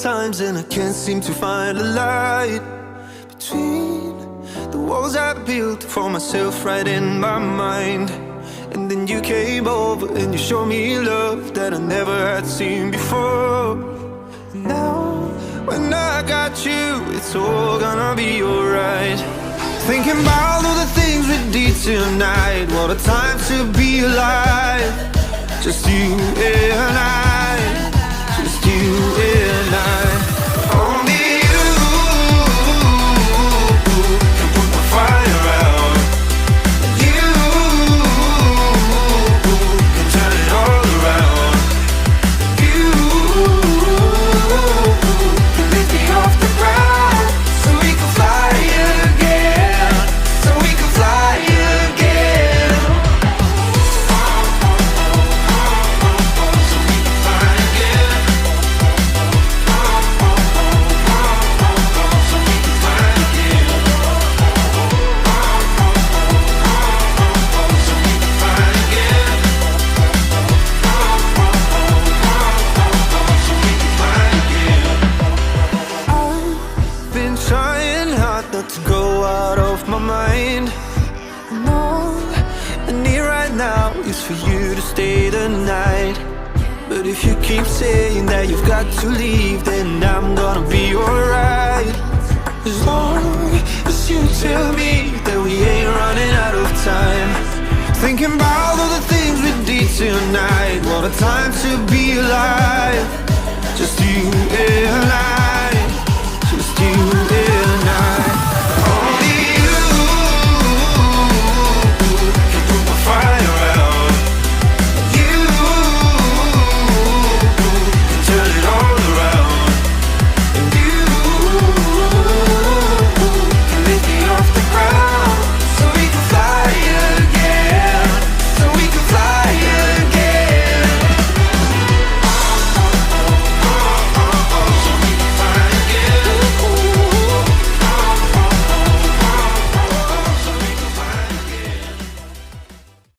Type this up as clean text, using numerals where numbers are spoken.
times and I can't seem to find a light between the walls I built for myself right in my mind. And then you came over and you showed me love that I never had seen before. Now when I got you, it's all gonna be alright. Thinking about all the things we did tonight. What a time to be alive. Just you and I, just you and I. Only you can put the fire out. You can turn it all around. You can lift me off the ground so we can fly again, so we can fly again. I've been trying hard not to go out of my mind. And all I need right now is for you to stay the night. But if you keep saying that you've got to leave, then I'm gonna be alright. As long as you tell me that we ain't running out of time. Thinking about all the things we did tonight. What a time to be alive. Just you and I.